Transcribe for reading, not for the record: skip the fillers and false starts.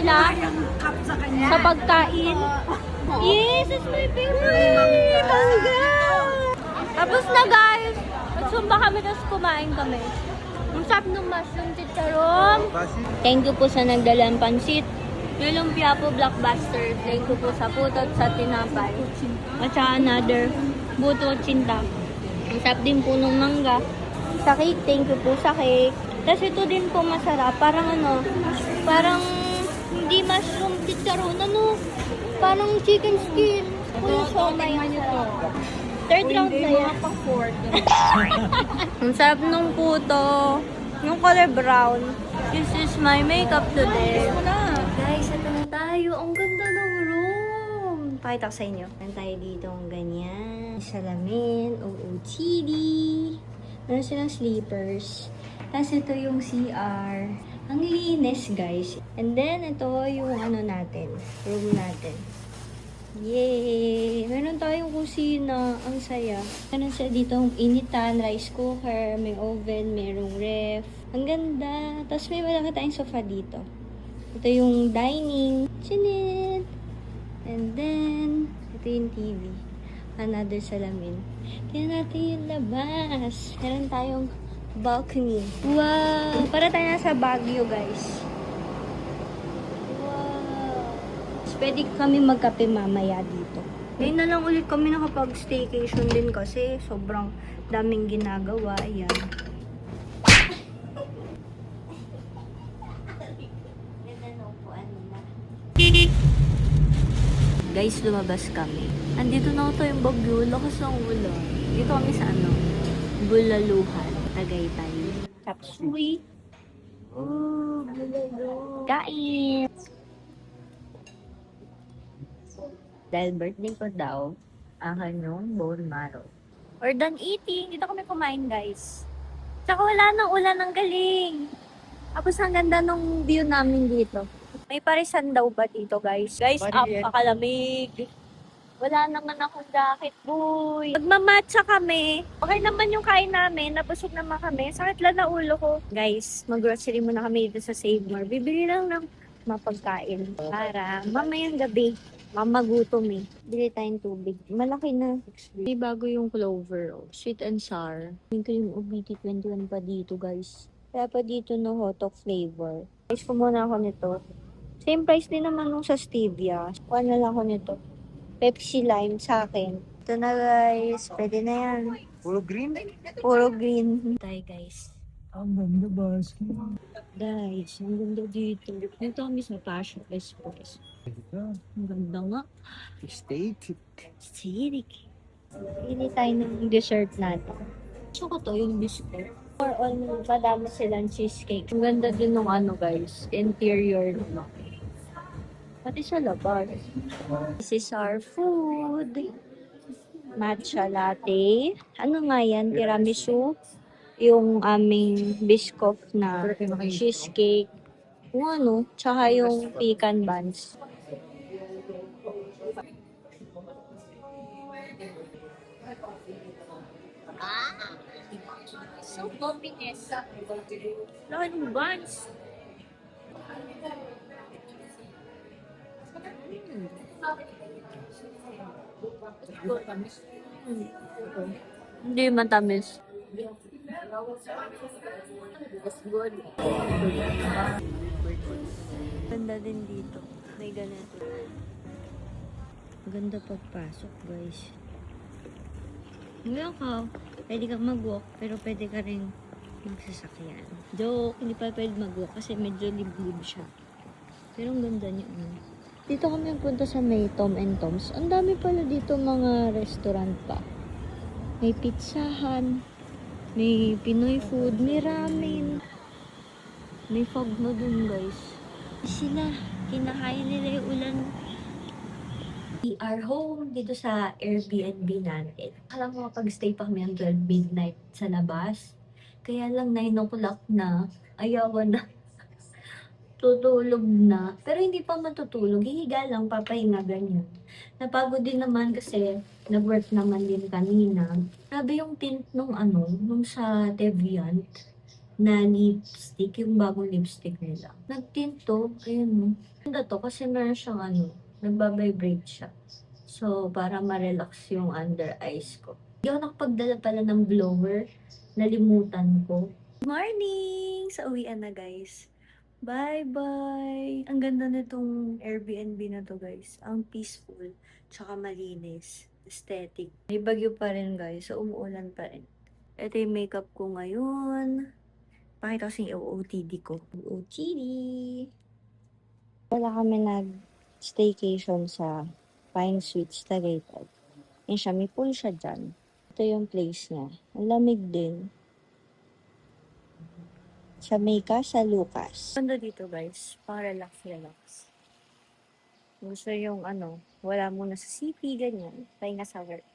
sila sa pagkain. Yes, it's my favorite! Mangga! Tapos na guys, nagsumba kami tapos kumain kami. Ang sarap ng mushroom chicharon. Thank you po sa nagdalang pansit. Yung lumpia po, Blockbuster. Thank you po sa putot, sa tinapay. At saka another, buto chinta. Ang sarap din po ng mangga. Sa cake, thank you po sa cake. Tapos ito din po masarap. Parang parang hindi mushroom chicharon. Parang chicken skin. Yung siomay ang sarap. Third round na yan. Ang sarap nung puto. Yung color brown. This is my makeup today. Guys, ito na tayo. Ang ganda ng room. Pakita ko sa inyo. Meron tayo dito ang ganyan. Salamin. OOTD. Meron silang sleepers. Tapos ito yung CR. Ang linis, guys. And then, ito yung natin. Room natin. Yay! Meron tayong kusina. Ang saya. Meron siya dito initan, rice cooker, may oven, merong ref. Ang ganda. Tapos may malaki tayong sofa dito. Ito yung dining. Chinit! And then, ito yung TV. Another salamin. Tingnan natin yung labas. Meron tayong balcony. Wow! Para tayo nasa Baguio, guys. Pwede kami magkape mamaya dito. Ngayon na lang ulit kami nakapag-staycation din kasi sobrang daming ginagawa. Ayan. Guys, lumabas kami. Andito na ito yung Baguio. Lakas ng ulan. Dito kami sa Bulaluhan. Tagaytay. Tapsuy. Oh, Bulaluhan. Kain! Dahil birthday ko daw, akin yung bone marrow. We're done eating. Dito kami kumain, guys. Tsaka wala nang ulan, ang galing. Tapos ang ganda ng view namin dito. May parisan daw ba dito, guys? Guys, apakalamig. Wala naman akong jacket, boy. Magmamatcha kami. Okay naman yung kain namin. Nabusog naman kami. Sakit lang na ulo ko. Guys, mag-grocery muna kami dito sa Save More. Bibili lang ng mapagkain para mamayang gabi. Mamagutom eh. Bili tayong tubig. Malaki na. May bago yung clover. Oh. Sweet and sour. Ito yung UBT 21 pa dito, guys. Kaya pa dito no hot dog flavor. Guys, kumuna ako nito. Same price din naman nung sa stevia. Kuha na lang ako nito. Pepsi Lime sa akin. Ito na, guys. Pwede na yan. Puro green? Puro green. Tayo, guys. Ang ganda ba? Guys, ang ganda dito. Ito kami sa Passion Express. Ang ganda nga. Steak. Sirik. Pili tayo ng dessert natin. Gusto ko to, yung biscuit. For all, madami silang cheesecake. Ang ganda din ng guys. Interior. Pati sa labas. This is our food. Matcha latte. Ano nga yan? Tiramisu. Yung aming biscoff na cheesecake. Yung tsaka yung pecan buns. So combiness. Laki ng buns. Hindi matamis. It's good. Ganda din dito. May ganito. Ganda pagpasok, guys. Ngayon ka, pwede kang mag-walk, pero pwede ka rin magsasakyan. Joke, hindi pa pwede mag-walk kasi medyo liblib siya. Pero ang ganda niya. Dito kami punta sa may Tom and Tom's. Ang dami pala dito mga restaurant pa. May pizzahan, may Pinoy food, may ramen. May fog na dun, guys. Sila, kinakain nila yung ulan. We are home dito sa Airbnb natin. Alam mo, pag-stay pa kami ang 12 midnight sa labas. Kaya lang 9 o'clock na, ayawan na. Tutulog na. Pero hindi pa matutulog. Hihiga lang, papahinga, ganyan. Napagod din naman kasi nag-work naman din kanina. Grabe yung tint nung sa Deviant. na lipstick, yung bagong lipstick nila. Nagtinto, ayun mo. Ganda to kasi meron siyang nagbabibrate siya. So, para ma-relax yung under eyes ko. Hindi ako nakapagdala pala ng blower. Nalimutan ko. Good morning! Sa uwian na, guys. Bye-bye! Ang ganda nitong Airbnb na to, guys. Ang peaceful, tsaka malinis. Aesthetic. May bagyo pa rin, guys. So, umuulan pa rin. Ito yung makeup ko ngayon. Pakita ko sa inyo OOTD ko. OOTD! Wala kami nag-staycation sa Pine Suites, Tagaytay. Yan siya, may pool siya dyan. Ito yung place niya. Ang lamig din. Sa Mecca, sa Lucas. Ganda dito guys, pang relax. Gusto yung wala muna sa city, ganyan. Pahinga sa work.